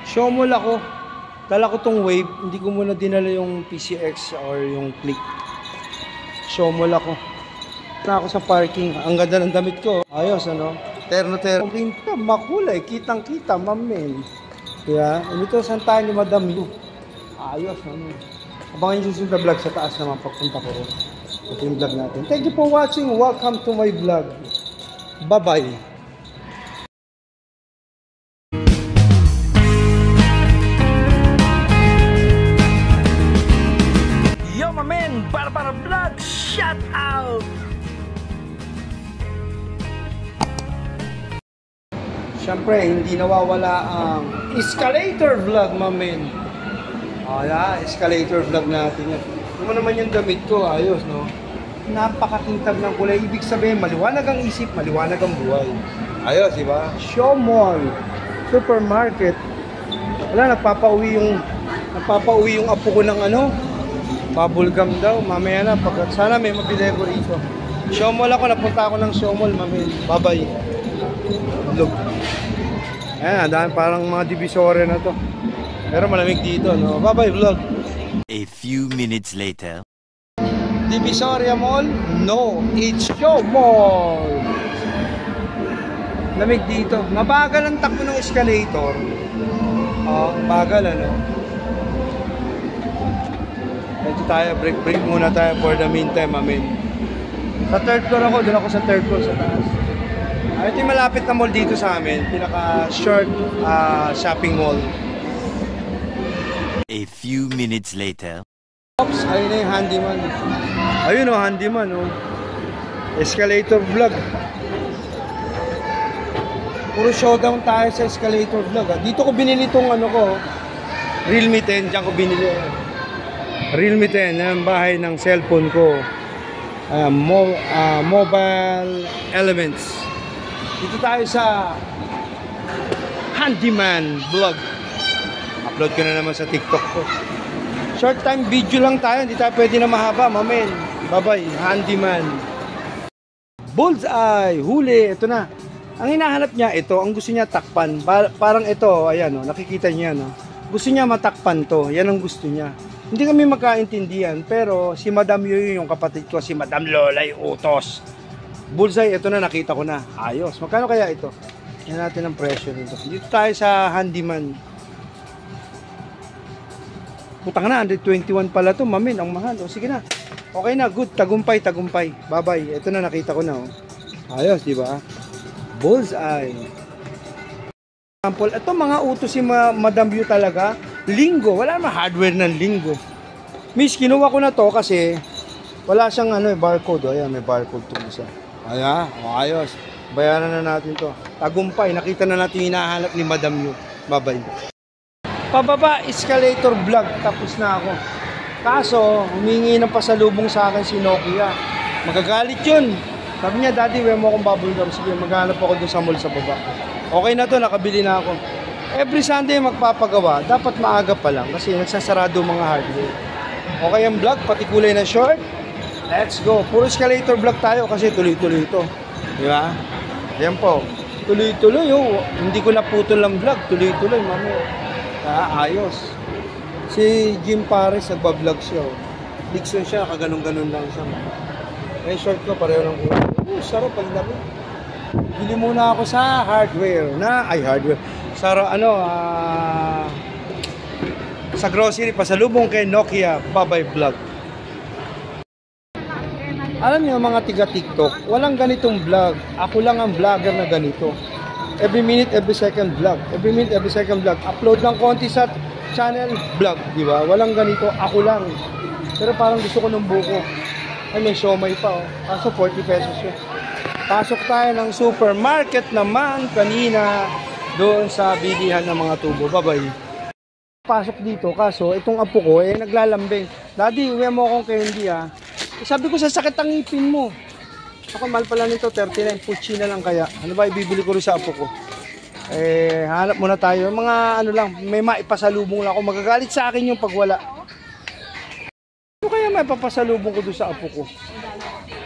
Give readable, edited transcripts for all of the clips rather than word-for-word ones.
Showmall ako. Dala ko tong Wave. Hindi ko muna dinala yung PCX or yung Click. Showmall ako. Na ako sa parking. Ang ganda ng damit ko. Ayos, ano? Terno-terno. Makulay. Kitang-kita, mamen. Kaya, ito saan tayo ni Madam Yu. Ayos, ano? Abangan yung susunod na vlog sa taas naman pagpunta ko. Ito yung vlog natin. Thank you for watching. Welcome to my vlog. Bye-bye. Para vlog, shout out! Siyempre, hindi nawawala ang escalator vlog, mamen. Escalator vlog natin yan. Ano naman yung damit ko, ayos, no? Napakakintab ng kulay. Ibig sabihin, maliwanag ang isip, maliwanag ang buhay. Ayos, di ba? Showmall, supermarket. Wala, nagpapauwi yung apo ko ng ano? Bubblegum daw, mamaya na, sana may mabili ko rito. Showmall ako, napunta ako ng Showmall, mamaya. Bye-bye. Look. Ayan, dahil parang mga divisory na to. Pero malamig dito, no? Bye-bye, vlog. A few minutes later. Divisoria Mall? No, it's Showmall. Lamig dito. Mabagal ang takbo ng escalator. Bagal, ano? Ito tayo, break muna tayo for the meantime, amen. Sa third floor ako, doon ako sa third floor sa taas. Ito yung malapit na mall dito sa amin, pinaka-short shopping mall. A few minutes later. Oops, ayun na yung handyman. Ayun o, handyman o. Escalator vlog. Puro showdown tayo sa escalator vlog. Dito ko binili itong ano ko, Realme 10, dyan ko binili. Realme 10, ang bahay ng cellphone ko. Mobile Elements. Dito tayo sa Handyman Vlog. Upload ko na naman sa TikTok ko. Short time video lang tayo, hindi tayo pwede na mahaba, mamen. Bye-bye, Handyman. Bullseye, huli, ito na. Ang hinahanap niya, ito, ang gusto niya takpan. Parang ito, ayan, nakikita niya, no? Gusto niya matakpan to, yan ang gusto niya. Hindi kami magkaintindihan, pero si Madam Yu yung kapatid ko, si Madam Lola yung utos. Bullseye, ito na, nakita ko na. Ayos. Magkano kaya ito? Yan natin ang presyo nito. Dito tayo sa Handyman. Putang na, 121 pala to, mamin, ang mahal. O sige na. Okay na, good. Tagumpay. Bye-bye. Ito na, nakita ko na. Oh. Ayos, di ba? Bullseye. Example, ito mga utos si Madam Yu talaga. Linggo, wala naman hardware ng Linggo. Miss, kinuha ko na to kasi wala siyang barcode. Ayan, may barcode to isa. Ayan, ayos. Bayaran na natin to. Tagumpay, nakita na natin hinahanap ni Madam Yu. Bye-bye. Pababa, escalator vlog. Tapos na ako. Kaso, humingi ng pasalubong sa akin si Nokia. Magagalit yun. Sabi niya, Daddy, huwag mo akong bubblegum. Sige, maghanap ako doon sa mall sa baba. Okay na to, nakabili na ako. Every Sunday magpapagawa, dapat maaga pa lang kasi nagsasarado mga hardware. Okay ang vlog, pati kulay na short. Let's go. Puro escalator vlog tayo kasi tuloy-tuloy ito. Di ba? Yan po. Tuloy-tuloy. Hindi ko naputol ang vlog. Tuloy-tuloy, mami. Ayos. Si Jim Paris, nagbablog siya. Dixon siya, kaganon-ganon lang siya. Eh, short ko, pareho lang kulay. Sarap, ang dami. Bili muna ako sa hardware. Sa sa grocery, pasalubong kay Nokia. Bye-bye vlog. Alam niyo mga tiga TikTok, walang ganitong vlog. Ako lang ang vlogger na ganito. Every minute, every second vlog. Every minute, every second vlog. Upload ng konti sa channel, vlog, di ba? Walang ganito, ako lang. Pero parang gusto ko ng buko. Ay, may siomay pa, oh. Kaso 40 pesos yun. Pasok tayo ng supermarket naman kanina doon sa bilihan ng mga tubo. Bye-bye. Pasok dito, kaso itong apo ko, naglalambing. Daddy, uwi mo akong candy, ha. Sabi ko, sasakit ang ngipin mo. Ako, mahal pala nito, 39, puchi na lang kaya. Ano ba, ibibili ko rin sa apo ko. Hanap muna tayo. Mga may maipasalubong lang ako. Magagalit sa akin yung pagwala. Ano kaya maipapasalubong ko doon sa apo ko?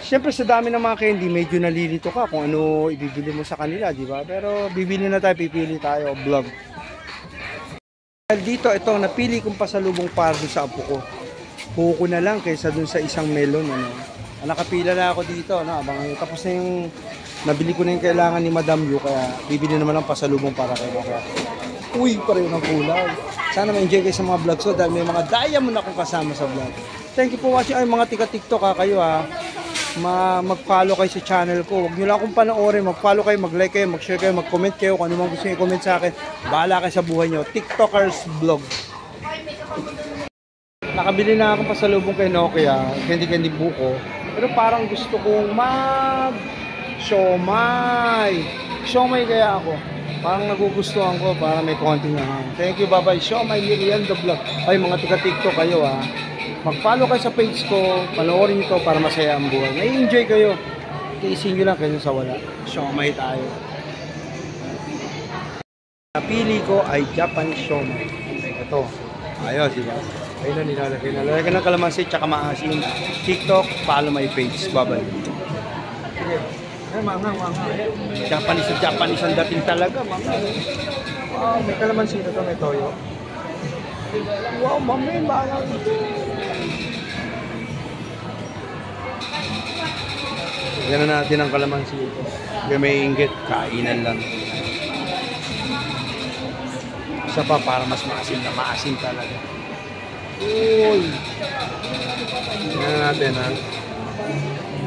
Siyempre, sa dami ng mga candy, medyo nalilito ka kung ano ibibili mo sa kanila, di ba? Pero bibili na tayo, pipili tayo, vlog. Dahil dito, ito, napili kong pasalubong para doon sa apo ko. Buko na lang kaysa doon sa isang melon. Ano. Nakapila na ako dito. Ano, tapos na yung nabili ko na yung kailangan ni Madam Yu. Kaya bibili naman ng pasalubong para kayo. Kaya, uy, pareho ng kulay. Sana ma-enjoy kayo sa mga vlogs ko dahil may mga diamond akong kasama sa vlog. Thank you for watching. Ay, mga tika-tiktok kayo ha. Mag-follow kayo sa channel ko. Huwag nyo lang akong panoorin. Mag-follow kayo, mag-like kayo, mag-share kayo, mag-comment kayo. Kung ano man gusto nyo i-comment sa akin, bahala kayo sa buhay nyo. TikTokers Vlog. Nakabili na akong pasalubong kay Nokia, candy buko. Pero parang gusto kong siomay. Siomay kaya ako. Parang nagugustuhan ko para may konting Thank you, bye-bye. Siomay Merienda Vlog. Ay, mga tika-tiktok kayo ha. Mag-follow kayo sa page ko, panoorin nyo to para masaya ang buhay. May enjoy kayo. Tiisin nyo lang kayo sa wala. Siomay tayo. Napili ko ay Japanese siomay. Ito. Ayos, diba? Ayun na nilalagay. Nilalagay ng kalamansi tsaka maasin. TikTok, follow my page. Bye-bye. Okay. Ay, mga. Japanese ang dating talaga, mga. Wow, may kalamansi na to, may toyo. Wow, mami, mga. Yan na natin ang kalamansi ito. May inggit, kainan lang. Isa pa para mas maasim na maasim talaga. Uy! Yan na natin ha.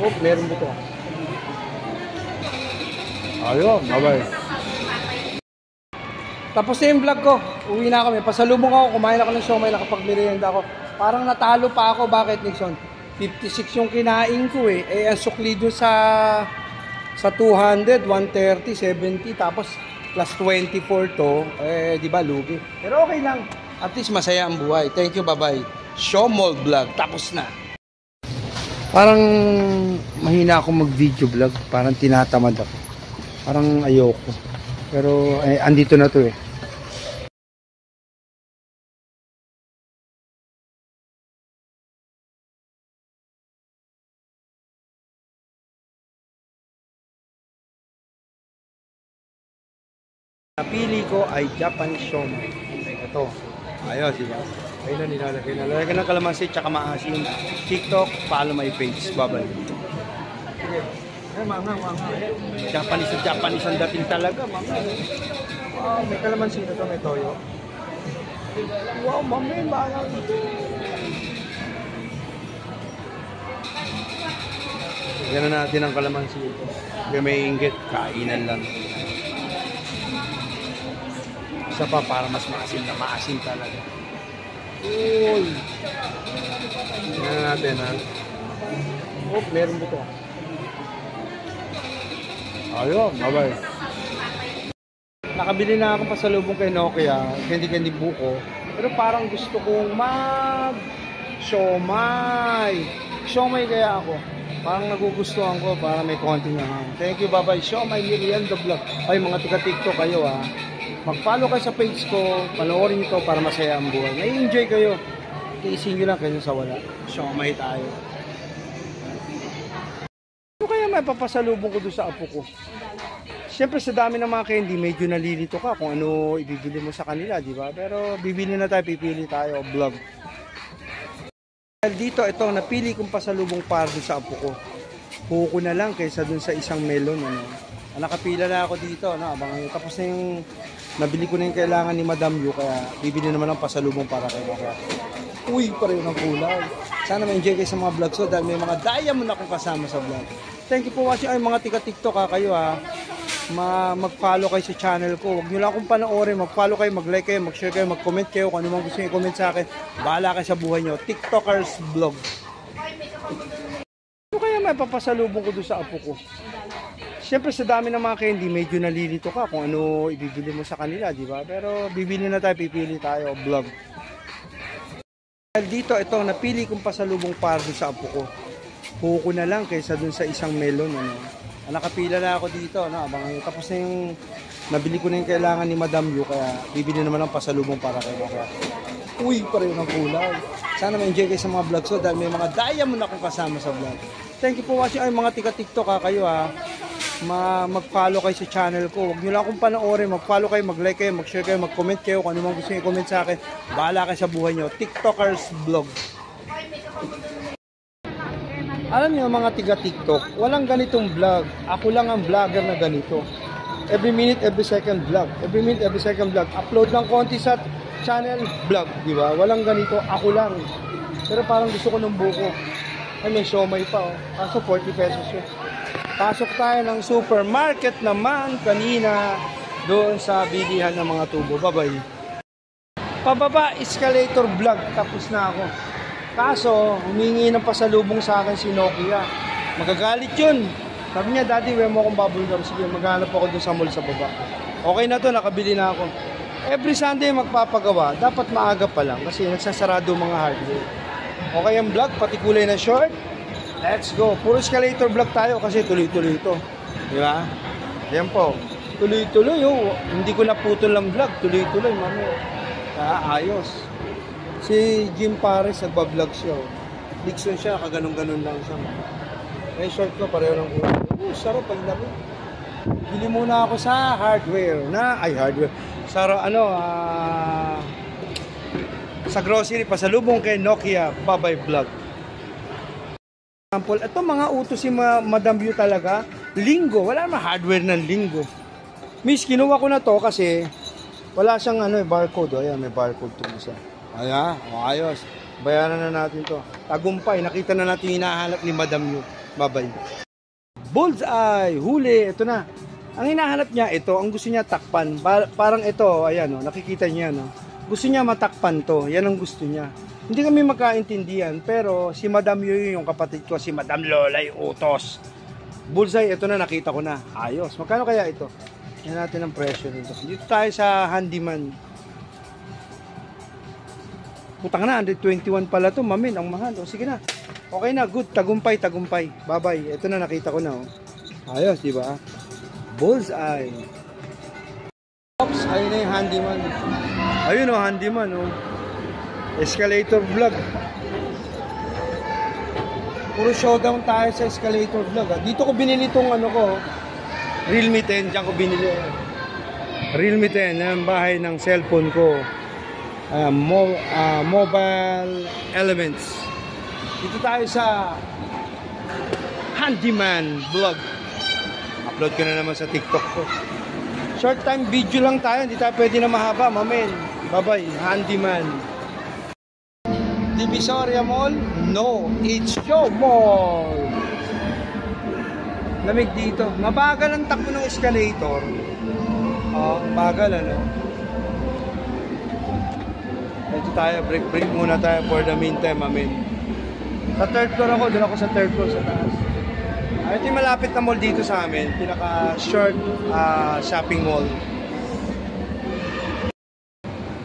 Oh, meron buto. Ayun, bye-bye. Tapos na yung vlog ko. Uwi na kami. Pasalubong ako. Kumain ako ng siomay. Nakapag-merienda ako. Parang natalo pa ako. Bakit, Nixon? 56 yung kinain ko eh. Eh, ang sukli doon sa 200, 130, 70. Tapos, plus 24 to. Eh, di ba, lugi. Pero okay lang. At least masaya ang buhay. Thank you, bye-bye. Showmall vlog. Tapos na. Parang mahina ako mag-video vlog. Parang tinatamad ako. Parang ayoko. Pero, andito na to eh. Napili ko ay Japanese siomay. Ito. Ayos, diba? Ayun na nilalagay. Nilalagay ng kalamansi tsaka maasin. TikTok, follow my page. Bye-bye. Okay. Ay, mga. Japanese ang dating talaga, mga. Wow, may kalamansi na to, may toyo. Wow, mami, mga. Yan na natin ang kalamansi ito. May inggit, kainan lang. Isa pa para mas maasim na maasim talaga. Uy! Yan na natin ha. Oh, meron buto. Ayun, bye-bye. Nakabili na akong pasalubong kay Nokia, candy buko. Pero parang gusto kong siomay. Siomay kaya ako. Parang nagugustuhan ko para may konting Thank you, bye-bye. Siomay Merienda Vlog. Ay, mga tika-tiktok kayo ha. Mag-follow kayo sa page ko, panoorin nyo to para masaya ang buhay. May enjoy kayo. Tiisin nyo lang kayo sa wala. Siomay tayo. Ano kaya may papasalubong ko doon sa apo ko? Siyempre sa dami ng mga candy, medyo nalilito ka kung ano ibibili mo sa kanila, di ba? Pero bibili na tayo, pipili tayo, vlog. Dahil dito, ito, napili kong pasalubong para doon sa apo ko. Buko na lang kaysa doon sa isang melon. Ano. Nakapila na ako dito. Ano, tapos na yung nabili ko na yung kailangan ni Madam Yu. Kaya bibili naman ng pasalubong para kayo. Kaya, uy, pareho ng kulay. Sana ma-enjoy kayo sa mga vlogs ko dahil may mga diamond akong kasama sa vlog. Thank you for watching. Ay, mga tika-tiktok kayo ha. Mag-follow kayo sa channel ko. Huwag nyo lang akong panoorin. Mag-follow kayo, mag-like kayo, mag-share kayo, mag-comment kayo. Kung ano man gusto nyo i-comment sa akin, bahala kayo sa buhay nyo. TikTokers Vlog. Ano kaya may papasalubong ko doon sa apo ko? Siyempre sa dami ng mga candy, medyo nalilito ka kung ano ibibili mo sa kanila, di ba? Pero bibili na tayo, pipili tayo, vlog. Dahil dito, ito, napili kong pasalubong para doon sa apo ko. Buko na lang kaysa doon sa isang melon. Ano. Nakapila na ako dito. Ano, tapos na yung nabili ko na yung kailangan ni Madam Yu. Kaya bibili naman ng pasalubong para kayo. Kaya, uy, pareho ng kulay. Sana ma-enjoy kayo sa mga vlogs ko dahil may mga diamond akong kasama sa vlog. Thank you for watching. Ay, mga tika-tiktok kayo ha. mag-follow kayo sa channel ko. Huwag nyo lang akong panoorin. Mag-follow kayo, mag-like kayo, mag-share kayo, mag-comment kayo. Kung ano man gusto nyo i-comment sa akin, bahala kayo sa buhay nyo. TikTokers Vlog. Alam nyo mga tiga-TikTok, walang ganitong vlog. Ako lang ang vlogger na ganito. Every minute, every second vlog. Every minute, every second vlog. Upload lang konti sa channel, vlog. Diba? Walang ganito. Ako lang. Pero parang gusto ko ng buko. Ay, may siomay pa, oh. Kaso 40 pesos yun. Pasok tayo ng supermarket naman kanina doon sa bilihan ng mga tubo. Bye-bye. Pababa, escalator vlog. Tapos na ako. Kaso, humingi ng pasalubong sa akin si Nokia. Magagalit yun. Sabi niya, Daddy, wala mo akong bubble gum. Sige, maghanap ako doon sa mall sa baba. Okay na to, nakabili na ako. Every Sunday magpapagawa. Dapat maaga pa lang kasi nagsasarado mga hardware. Okay ang vlog, pati kulay na short. Let's go. Puro escalator vlog tayo kasi tuloy-tuloy ito. Di ba? Yan po. Tuloy-tuloy. Oh. Hindi ko naputol ang vlog. Tuloy-tuloy, mami. Ayos. Si Jim Pares, nagbablog siya. Oh. Dixon siya, kaganon-ganon lang siya. May short ko, pareho lang ko. Sarap pag laro. Bili muna ako sa hardware. Hardware. Sa grocery, pasalubong kay Nokia, Babay Vlog. Example, ito mga utos si Madam View talaga. Linggo, wala naman hardware ng linggo. Miss, kinuha ko na to kasi wala siyang barcode. Ayan, may barcode to isa. Ayan, ayos. Bayaran na natin to. Tagumpay, nakita na natin yung hinahanap ni Madam View. Babay. Bullseye, huli, ito na. Ang hinahanap niya, ito, ang gusto niya takpan. Parang ito, ayan, nakikita niya, no? Gusto niya matakpan to. Yan ang gusto niya. Hindi kami magkaintindihan. Pero si Madam Yoyo yung kapatid ko. Si Madam Lola yung utos. Bullseye, ito na nakita ko na. Ayos. Magkano kaya ito? Yan natin ang presyo nito. Dito tayo sa handyman. Putang na, 121 pala to. Mamin, ang mahal. O, sige na. Okay na, good. Tagumpay, tagumpay. Bye-bye. Ito na nakita ko na. Oh. Ayos, di ba? Bullseye. Oops, ayun na yung handyman. Ayun o, handyman o. Escalator vlog. Puro showdown tayo sa escalator vlog. Dito ko binili itong Realme 10. Diyan ko binili. Realme 10. Ang bahay ng cellphone ko. Mobile Elements. Dito tayo sa handyman vlog. Upload ko na naman sa TikTok ko. Short time video lang tayo. Hindi tayo pwede na mahaba. Mamen. Bye-bye. Handyman. Divisoria Mall? No. It's Show Mall. Lamig dito. Mabagal ang takbo ng escalator. Bagal Ito tayo. Break muna tayo for the meantime. Mamen. Sa third floor ako. Doon ako sa third floor sa taas. Ito yung malapit na mall dito sa amin. Pinaka-short shopping mall.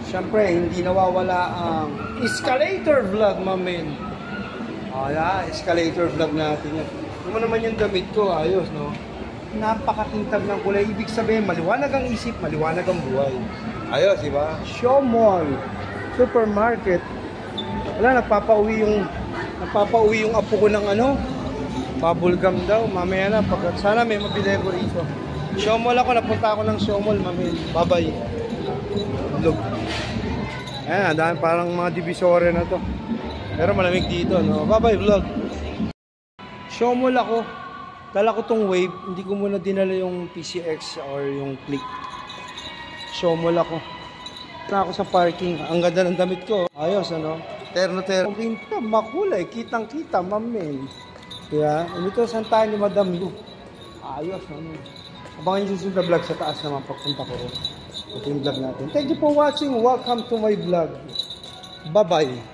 Siyempre, hindi nawawala ang escalator vlog, mamen. Escalator vlog natin yan. Ano naman yung damit ko, ayos, no? Napakakintab ng kulay. Ibig sabihin, maliwanag ang isip, maliwanag ang buhay. Ayos, di ba? Show Mall. Supermarket. Wala, nagpapauwi yung apo ko ng bubble gum daw. Mamaya na, sana may mabili ko rito. Show Mall ako, napunta ako ng Show Mall, mamen. Bye-bye. Vlog. Ayan, dahil parang mga divisoria na to. Pero malamig dito, no? Bye-bye vlog. Show Mall ako. Dala ko tong Wave. Hindi ko muna dinala yung PCX or yung Click. Show Mall ako. Na ako sa parking. Ang ganda ng damit ko. Ayos, Terno-terno. Pinta, makulay. Kitang-kita, mamen. Kaya, ito saan tayo ni Madam Lu. Ayos, Abangan yung susunod na vlog sa taas naman pagpunta ko. Ito yung vlog natin. Thank you for watching. Welcome to my vlog. Bye-bye.